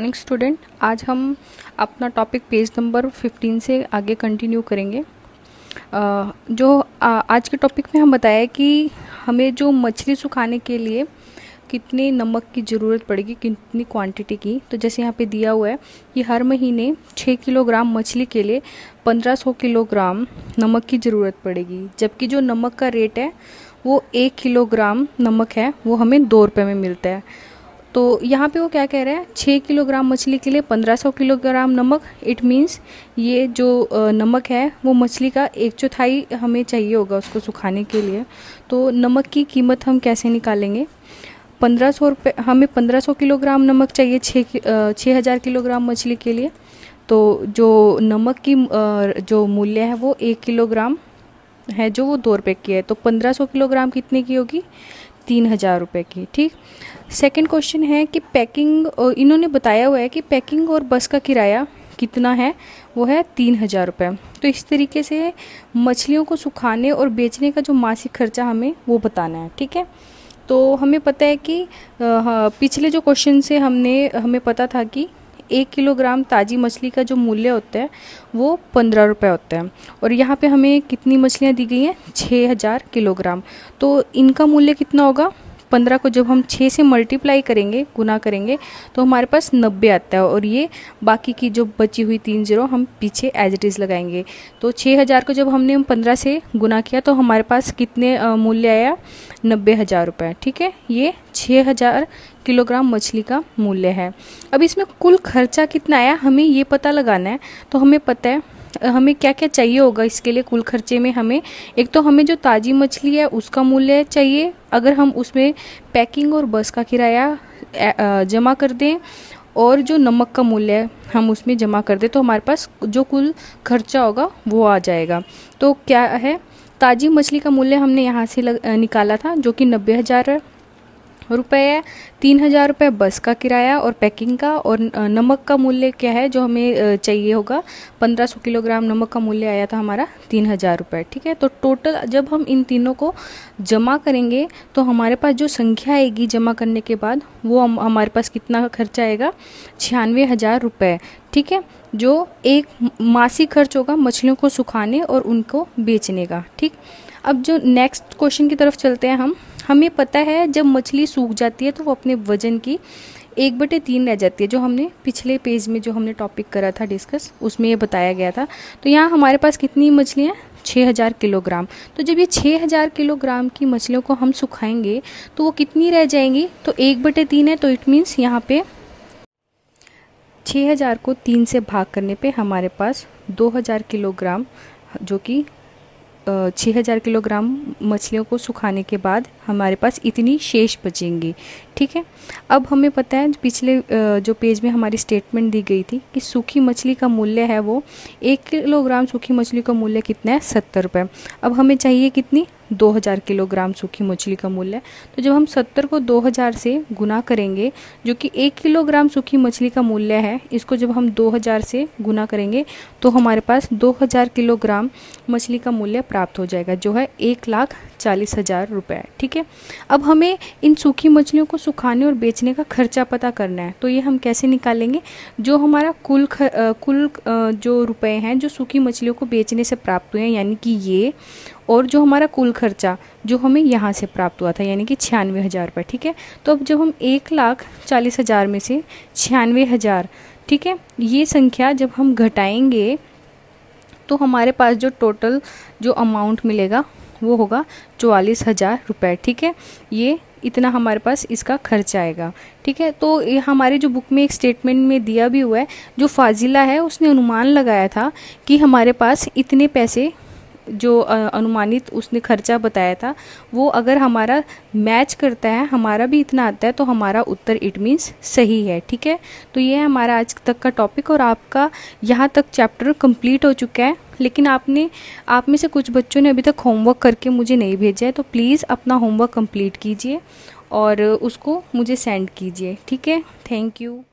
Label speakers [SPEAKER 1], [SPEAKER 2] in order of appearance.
[SPEAKER 1] Morning student. आज हम अपना टॉपिक पेज नंबर 15 से आगे कंटिन्यू करेंगे। आज के टॉपिक में हम बताया कि हमें जो मछली सुखाने के लिए कितने नमक की ज़रूरत पड़ेगी, कितनी क्वांटिटी की। तो जैसे यहाँ पे दिया हुआ है कि हर महीने 6 किलोग्राम मछली के लिए 1500 किलोग्राम नमक की ज़रूरत पड़ेगी, जबकि जो नमक का रेट है वो 1 किलोग्राम नमक है वो हमें 2 रुपये में मिलता है। तो यहाँ पे वो क्या कह रहा है, 6 किलोग्राम मछली के लिए 1500 किलोग्राम नमक। इट मीन्स ये जो नमक है वो मछली का 1/4 हमें चाहिए होगा उसको सुखाने के लिए। तो नमक की कीमत हम कैसे निकालेंगे? 1500 रुपये, हमें 1500 किलोग्राम नमक चाहिए 6000 किलोग्राम मछली के लिए। तो जो नमक की जो मूल्य है वो 1 किलोग्राम है जो वो 2 रुपये की है। तो 1500 किलोग्राम कितने की होगी? 3000 रुपये की। ठीक। सेकंड क्वेश्चन है कि पैकिंग, इन्होंने बताया हुआ है कि पैकिंग और बस का किराया कितना है, वो है 3000 रुपये। तो इस तरीके से मछलियों को सुखाने और बेचने का जो मासिक खर्चा हमें वो बताना है। ठीक है। तो हमें पता है कि पिछले जो क्वेश्चन से हमें पता था कि 1 किलोग्राम ताज़ी मछली का जो मूल्य होता है वो 15 रुपये होता है, और यहाँ पे हमें कितनी मछलियाँ दी गई हैं? 6000 किलोग्राम। तो इनका मूल्य कितना होगा? 15 को जब हम 6 से मल्टीप्लाई करेंगे, गुना करेंगे, तो हमारे पास 90 आता है, और ये बाकी की जो बची हुई 3 जीरो हम पीछे एज इट इज़ लगाएंगे। तो 6000 को जब हमने 15 से गुना किया तो हमारे पास कितने मूल्य आया? 90,000 रुपये। ठीक है, ये 6000 किलोग्राम मछली का मूल्य है। अब इसमें कुल खर्चा कितना आया हमें ये पता लगाना है। तो हमें पता है हमें क्या क्या चाहिए होगा इसके लिए। कुल खर्चे में हमें एक तो हमें जो ताज़ी मछली है उसका मूल्य चाहिए। अगर हम उसमें पैकिंग और बस का किराया जमा कर दें और जो नमक का मूल्य है हम उसमें जमा कर दें, तो हमारे पास जो कुल खर्चा होगा वो आ जाएगा। तो क्या है, ताज़ी मछली का मूल्य हमने यहाँ से निकाला था जो कि 90,000 रुपये है। 3000 रुपये बस का किराया और पैकिंग का, और नमक का मूल्य क्या है जो हमें चाहिए होगा? 1500 किलोग्राम नमक का मूल्य आया था हमारा 3000 रुपये। ठीक है। तो टोटल जब हम इन तीनों को जमा करेंगे तो हमारे पास जो संख्या आएगी जमा करने के बाद वो हमारे पास कितना खर्चा आएगा? 96,000 रुपये। ठीक है, जो एक मासिक खर्च होगा मछलियों को सुखाने और उनको बेचने का। ठीक। अब जो नेक्स्ट क्वेश्चन की तरफ चलते हैं हमें पता है जब मछली सूख जाती है तो वो अपने वजन की 1/3 रह जाती है, जो हमने पिछले पेज में जो हमने टॉपिक करा था डिस्कस उसमें ये बताया गया था। तो यहाँ हमारे पास कितनी मछलियाँ? 6000 किलोग्राम। तो जब ये 6000 किलोग्राम की मछलियों को हम सुखाएंगे तो वो कितनी रह जाएंगी? तो 1/3 है, तो इट मीन्स यहाँ पे 6000 को 3 से भाग करने पे हमारे पास 2000 किलोग्राम, जो कि 6000 किलोग्राम मछलियों को सुखाने के बाद हमारे पास इतनी शेष बचेंगी। ठीक है। अब हमें पता है पिछले जो पेज में हमारी स्टेटमेंट दी गई थी कि सूखी मछली का मूल्य है वो 1 किलोग्राम सूखी मछली का मूल्य कितना है? 70 रुपये। अब हमें चाहिए कितनी? 2000 किलोग्राम सूखी मछली का मूल्य। तो जब हम 70 को 2000 से गुना करेंगे, जो कि 1 किलोग्राम सूखी मछली का मूल्य है, इसको जब हम 2000 से गुना करेंगे तो हमारे पास 2000 किलोग्राम मछली का मूल्य प्राप्त हो जाएगा, जो है 1,40,000 रुपये। ठीक है। अब हमें इन सूखी मछलियों को सुखाने और बेचने का खर्चा पता करना है। तो ये हम कैसे निकालेंगे? जो हमारा कुल जो रुपए हैं जो सूखी मछलियों को बेचने से प्राप्त हुए हैं, यानी कि ये, और जो हमारा कुल खर्चा जो हमें यहाँ से प्राप्त हुआ था, यानी कि 96,000 रुपये। ठीक है। तो अब जब हम 1,40,000 में से 96,000, ठीक है, ये संख्या जब हम घटाएंगे तो हमारे पास जो टोटल जो अमाउंट मिलेगा वो होगा 44,000 रुपये। ठीक है। ये इतना हमारे पास इसका खर्चा आएगा। ठीक है। तो ये हमारी जो बुक में एक स्टेटमेंट में दिया भी हुआ है, जो फाजिला है उसने अनुमान लगाया था कि हमारे पास इतने पैसे जो अनुमानित उसने खर्चा बताया था वो अगर हमारा मैच करता है, हमारा भी इतना आता है, तो हमारा उत्तर इट मीन्स सही है। ठीक है। तो ये है हमारा आज तक का टॉपिक, और आपका यहाँ तक चैप्टर कंप्लीट हो चुका है। लेकिन आप में से कुछ बच्चों ने अभी तक होमवर्क करके मुझे नहीं भेजा है, तो प्लीज़ अपना होमवर्क कंप्लीट कीजिए और उसको मुझे सेंड कीजिए। ठीक है। Thank you.